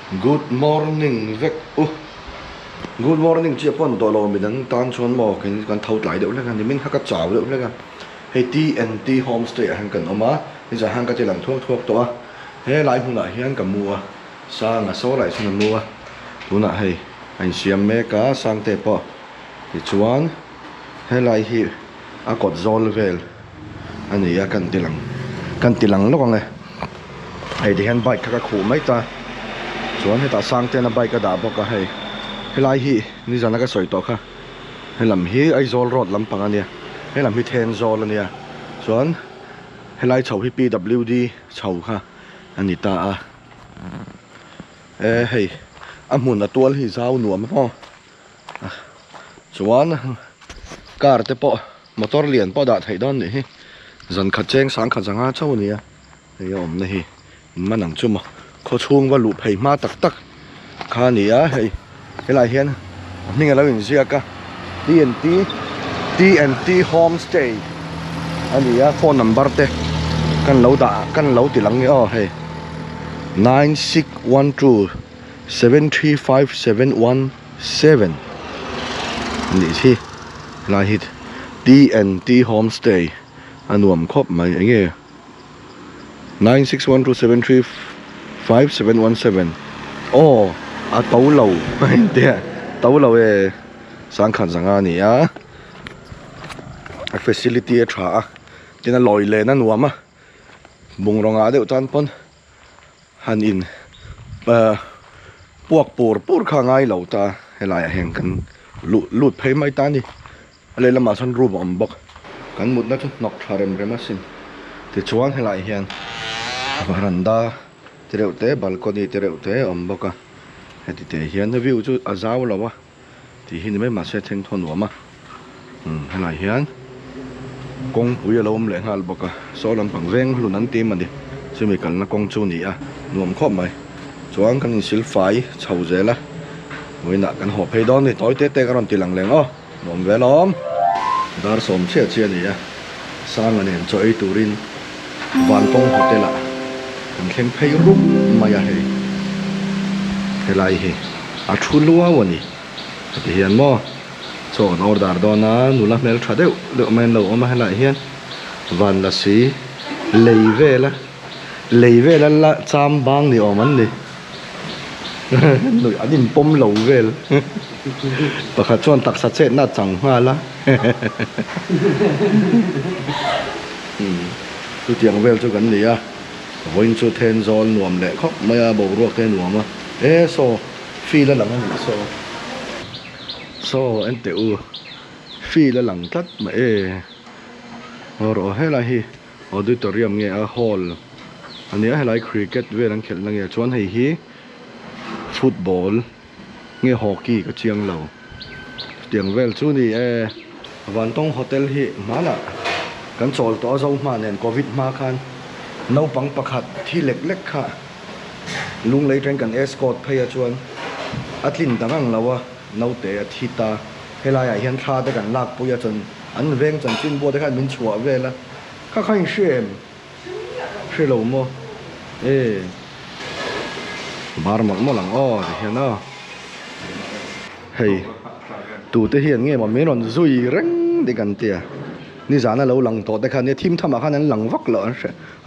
Good morning vek Good morning chia pon to lo mi dang tan chon mo kan thau tlai deuh le kan min ha ka chaw deuh le kan he TNT homestay han kan oma ni za han ka te lang thuak thuak to a he lai huna hian ka mua sa nga so lai sun mua tuna hei an siam me ka sang te po ti chuan he lai hi a kot zol vel ani ya kan tilang lo nge hei ti han bike ka khu mai ta chuan heta sang te na bike ka da boka hei helai hi ni jana ka soi to kha helam hi ai zol road lampang ania helam hi then zol ania chuan helai chho hi PWD chho kha ani ta a hei amun atwal hi zau nuam ho chuan car te po motor lian po da thai don ni hi zan kha cheng sang kha janga chho nia hei om na hi in manang chuma kho chung wa lu phei ma tak tak kha ni a hei helai hian ninga lo in ziaka TNT homestay ani a phone number te kan lo tilang nge o hei 9612 735 717 ni thi la hit TNT homestay anuam khop mai nge 9612 735 717 oh a tàu lầu tàu lầu sang khăn sang ani a facility a tha tin a loi le na nuam a bung ronga deuh tan pon han in puak pur kha ngai lo ta helai a heng kan lut phei mai ta ni le lama san ru bom bok kan mut na chu nok tharem remasin ti chuan helai hian veranda tereute balcony tereute om boka heti te hian view chu azau lawa ti hin me ma se theng thon wa ma helai hian kong puya lom le hal boka so lam pang veng lu nan ti mani chumi kal na kong chu ni a nuam khop mai chuang kan sil fai chho zela moina kan ho phei don ni toy te karon ti lang leng o nom velom dar som che ni a sang anen choi turin van pong hotel a kan thleng phei rum mai a hei helai hi a thulua wani ti hian mo so an order dona nula mel thadeu le men lo ma helai hian van la si leivela la cham bang ni oman ni noi anin pom lo vel pakha chuan tak sa che na chang ma la tu tiang vel chu kan ni a voin chu then zol nuam le khop maya bo ruak te nuam a so phi la lang ani so ente u phi la lang tat ma oro hela hi auditorium nge a hall ania helai cricket ve an khel na nge chuan hei hi football nge hockey ka chiang lo tiang vel chu ni van tong hotel hi mala kan chol to zo ma nen covid ma khan no pang pakhat thi lek kha lung lei tren kan escort phei a chuan atlin tangang lawa no te a thita helai a hian tha te kan lak puya chon an veng chan chin bo te khan min chua vela kha khain shem lo mo bar mo lang ti hian a hei tu te hian nge ma meron zui reng de kan tia ni zana lo lang to te khan ne thim thama khan an lang vak lo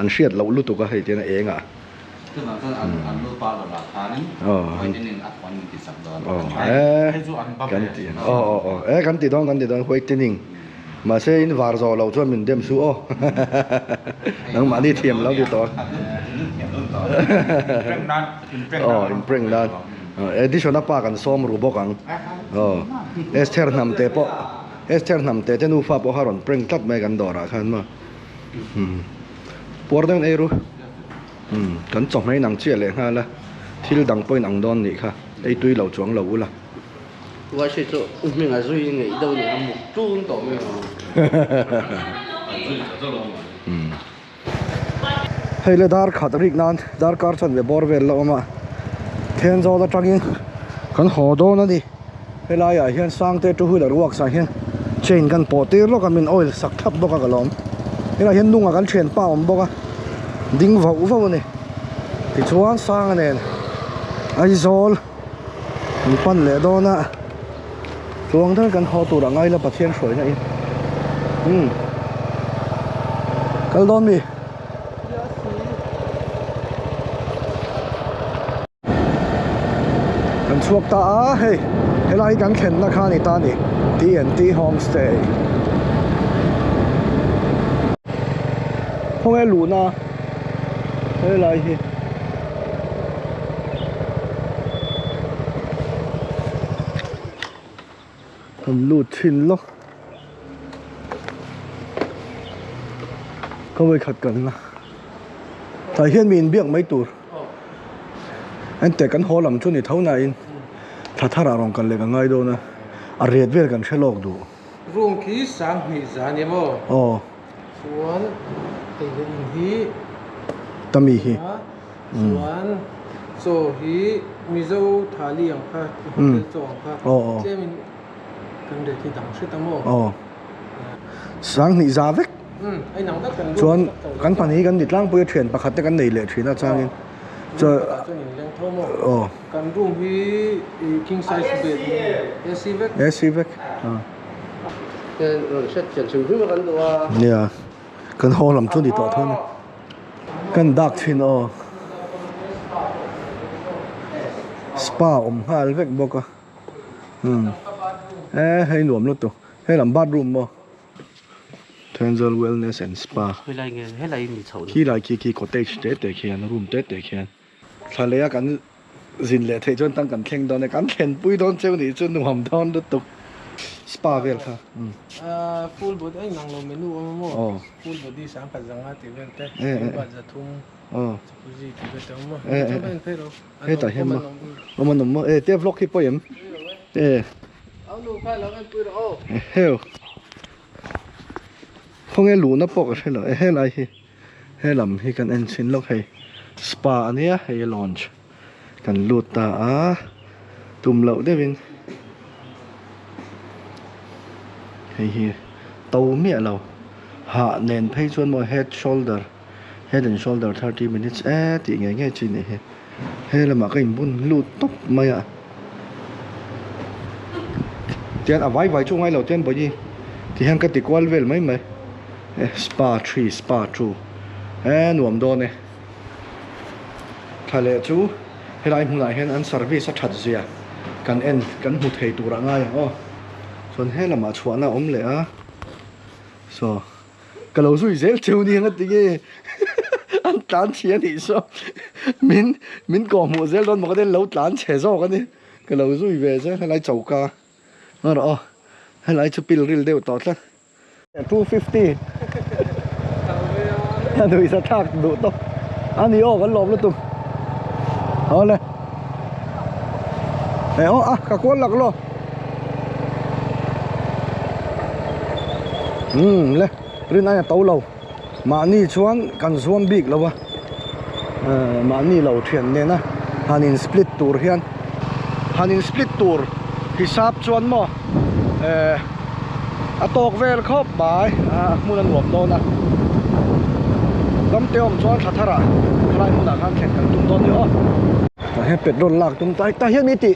an hriat lo lu tu ka hei te na enga an lu pa lo la khanin in at one ti sak don kan ti kan ti don hoi tining ma se in var zo lo chuan min dem su nang ma ni thiam lo ti to in preng dan edition apa kan som ru bokang esther nam te te nu fa po haron preng tat mai kan dora khan ma por den eru kan chong mai nang chia le ha la thil dang point ang don ni kha ei tui lo chuang lo la wa se cho mi nga zui ngai đâu ni am chung to me hei le dar khat rik nan dar kar chan ve bor vel lo ma then zo la tangin kan ho do na ni helai a hian sang te tu hu la ruak sa hian chain kan po te lo kan min oil sak thap boka kalom helai hian nunga kan thlen pa om boka ding vau ni ti chuan sang nen ai zol mi pan le do na chuang thar kan ho tu ra ngai la pathian shroi na in kal don mi kan chuak ta a hei helai kan khen na kha ni ta ni TNT homestay không ai lũ na helai hi kan lụt chin lo có người khát cần là tại hiện mình biết mấy tuổi anh để căn hộ làm cho người thấu này thà thà ra rong cần lấy cái ngay đâu nè à riết về cần sẽ lọc đủ rong khí sáng hỉ giá nhỉ bố xuống thì hình hí tâm ý hi xuống so hí mi dâu thả liang pha hotel chong pha chế mình cần để thì đẳng sẽ tăng mô sáng nị giá vết anh nắng đất cần chuan kan pan hi kan nit lang pui thian pakhat te kan nei le thina changin cho kan room hi king size bed AC vek cái rồi set chân sừng thứ mà kan do yeah kan ho lam chu ni to thon kan dak thin spa hal vek boka hei nuam lo to hei lam bathroom mo Tenzel Wellness and Spa. Khi lại khi cottage tết để khian room tết để khian. Thà lẽ kan zin lệ thấy chọn tăng kan khen đó này kan khen bui đón treo này chọn nụ hầm đón đất tục. Spa về kha. Full body anh nang lo menu mo. Full body sáng cả răng á tiền tết. Bát giật thum. Gì thì bây giờ mo. Hey tại hem mo. Mo te vlog hi poem. Ông nu khai lo em bui đó. Heo. Không nghe lũ nó bọc hay là hay là hay làm hay cần anh xin lúc hay spa này hay launch cần lụt ta tùm lậu đấy bên hay tàu mía lầu hạ nền pay chuan mo head and shoulder 30 minutes thì nghe chi này hay là mà cái bún lụt tóc mày à tiền à vay chung ngay lầu tiền bởi gì thì hàng cái tịch qual về mấy spa 3 spa 2 nuam do ne thale chu helai hunai hen an service a that zia kan hu thei tura ngai son helama chuana om le a so kalo zui zel chu ni nga tigi an tlan chia ni so min ko mu zel don mo den lo tlan che zo ka ni kalo zui ve ze helai chauka no helai chu pil ril deu to tla 250 đuổi sa thác đủ to anh yêu cái lốp luôn tụi thôi này này cả cuốn lạc luôn lên riêng này là tàu lầu mà ni chuan cần xuân big lâu mà ni lầu thuyền này nè hanin split tour thì sắp chuan mò tộc về khóc bài mua lần luộc đâu nè lắm tiêu chuan thà thà lại mua đã khăn kẹt cần tung tôn nữa hết petrol lạc tung tay ta hiện mi tị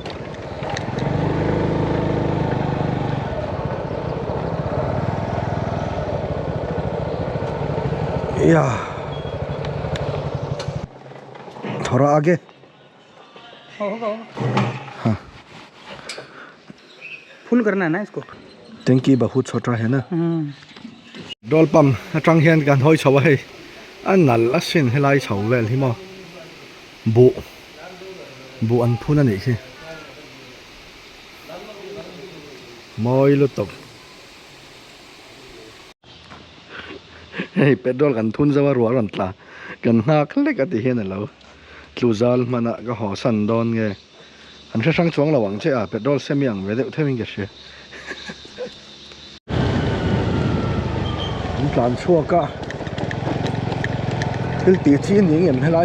थोड़ा आगे फुल करना है ना इसको टंकी बहुत छोटा है ना डोल पंप ट्रंक हैंडกันห้อยชาวให้อันนั่นละสินให้ไล่ชาวเวลที่มอบุอันพูนั่นนี่สิมอยลุตบเฮ้ยเป็ดดอลกันทุนจะว่ารัวรันตากันหนักเล็กติเห็นแล้วลูซาลมันก็ห่อสันดอนไงอันช่างช่วงระหว่างเจ้าเป็ดดอลเสียมีอย่างเวเดอเท่ามิงกันเชียผมการชั่วก็คือตีที่นี่เงียบให้ไร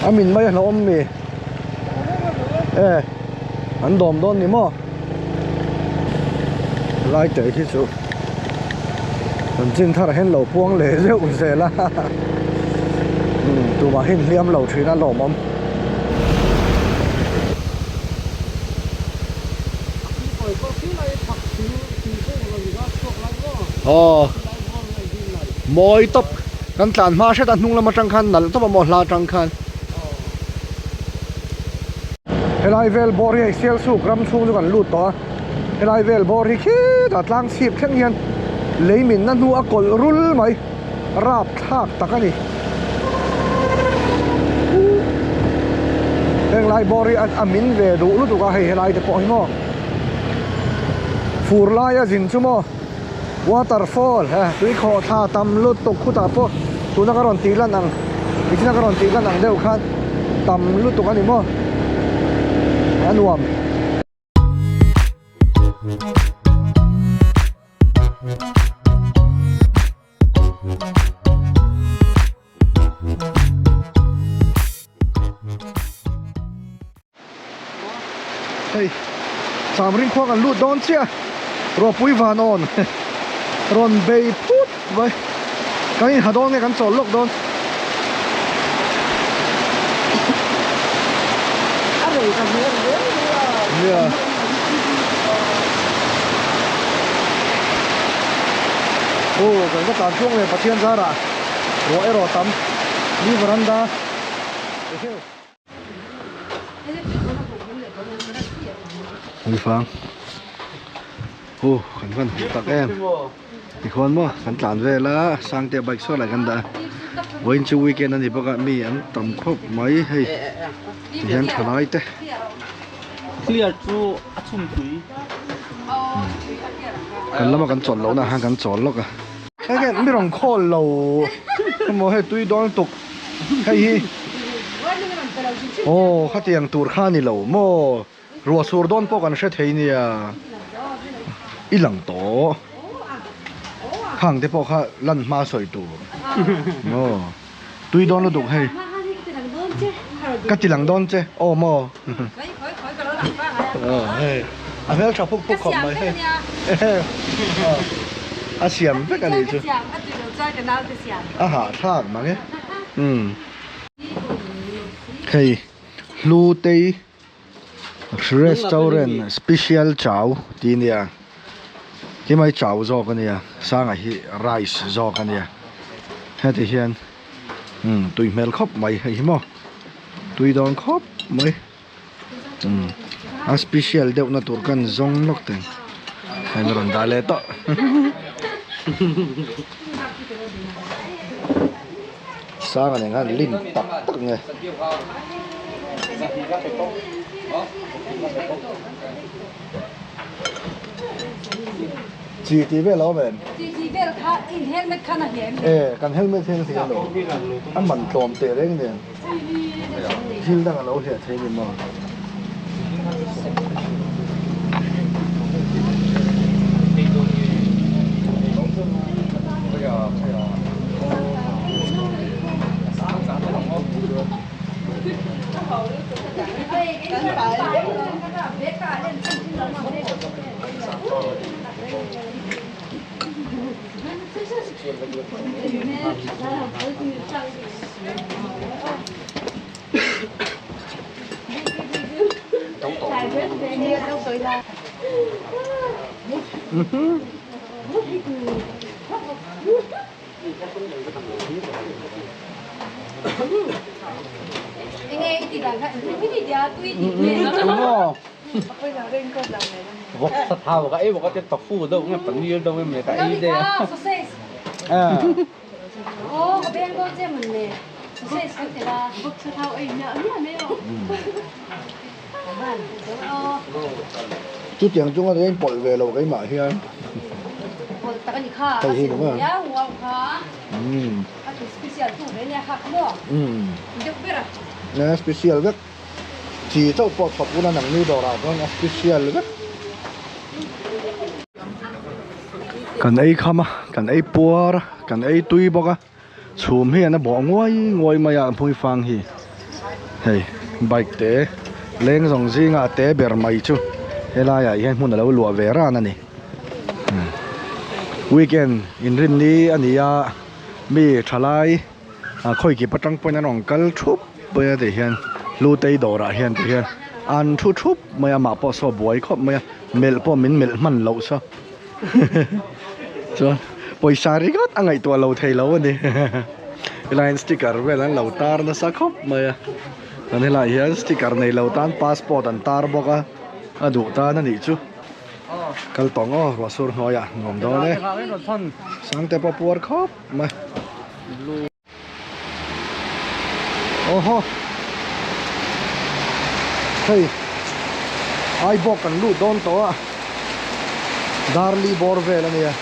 อามินไม่เราอมมีอันดอมดอนนี่มั้ง lai tới khi chú còn trên thar hen lẩu buông lệ rượu dễ la tụi mà hen liam lẩu thủy nó lẩu mắm mồi top kan tlan ma sẽ đặt nung làm trăng khăn nal top mà la trăng khăn helai vel bor hi sel su gram su kan lut to helai vel bor hi khi ta tlang sip khen hian leimin na nu a kol rul mai rap thak takani heng lai bor hi amin ve du lu tu ka hei helai te po hi mo fur lai a jin chu mo waterfall ha tui kho tha tam lut tok khuta po tu na karon ti lan ang ichina karon ti lan ang deu khan tam lut tok ani mo anuam hey samring khwa kan lut don chia ro pui van on ron bay put vai cái hà don này kan chol lok don yeah cái tan chuông này pathian ra ra ro tam ni veranda Hùng Phang khẩn tắc em thì con mo khẩn tản về là sang tiệm bạch số lại gần đã với chú weekend này thì bác ạ mi ăn tầm khóc mấy hay thì em thở nói thế clear chú chung túi cần lắm mà cần chọn lẩu là hàng cần chọn lắm cả cáiไม่รองข้อลาวขโมยให้ตุ้ยดอนตกให้โอ้ข้าเตียงตูดข้านี่ลาวโมรัวสูดดอนพวกกันเช็ดให้เนี่ยอีหลังโตข้างที่พวกข้าลั่นมาสวยตัวโมตุ้ยดอนแล้วตกให้กัดที่หลังดอนเจ้โอ้โมเฮ้ยอันนี้ชอบพวกขอบไหมเฮ้ยอาเสียมเป็นกันนี่จูอาหารทากมั้งเนี่ยเฮ้ยลูเต้รีสอร์ทสเปเชียลเจ้าที่เนี่ยที่ไม่เจ้าจอกันเนี่ยสร้างอะไรไรซ์จอกันเนี่ยเฮ้ยที่เห็นตุยเมลครบไหมเฮ้ยมั้งตุยดอนครบไหมสเปเชียลเดี๋ยวน่าตัวกันจงนกเต็งให้เราได้เลยต่อสร้างอะไรกันลิ้นตักตักไงจีทีเวลแล้วเป็นจีเวลค่ะอินเฮลเมทขนาดเห็นกันเฮลเมทเห็นสิกันหรออันมันตอมเตะเร่งเนี่ยหิ้งตั้งกันแล้วเสียเทนิมNghe thì là cái gì đó tuy thì đúng không vok sát thao cái vok cái tóc phu đâu nghe phần như đâu nghe cái ý đây à ô cái bên có chơi mình nè sẽ cái là vok sát thao ấy nhớ mấy không chút tiền chúng ta thấy bội về lầu cái mải hiên thầy hi đúng không? Nè special rất chỉ cho bọt phật cũng là nặng như đồ nào thôi, special rất cần ấy không à, cần ấy bùa ra, cần ấy tui bọc à, chùm hi nó bỏ ngồi mà ya phui phang hi, hey bike té, lên dòng gì ngã té bể mày chứ, hay là ya hiện muốn là lúa về ra nè, weekend in rim ni ania mi thalai khoi ki patang point an ongkal thup boya de hian lu tei dora hian te hian an thu thup maya ma po so boy khop maya mel po min mel man lo so chuan poisa ri got angai to lo thei lo ani line sticker vel an lo tar na sa khop maya an helai hian sticker nei lo tan passport an tar boka adu ta na ni chu kal tong o ro sur hnoya ngom do le sang te pa puar khop ma oho hey ai bok kan lu don to a darli borvel ania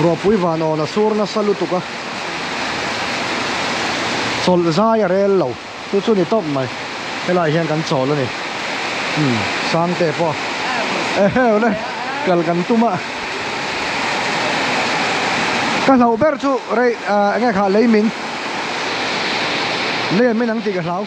ro pui vano na sur na salutuka sol zai rel lo tu chu ni top mai helai hian kan chol ani sang te po le kal kan tuma ka lau ber chu rei nge kha leimin le min ang ti ka lau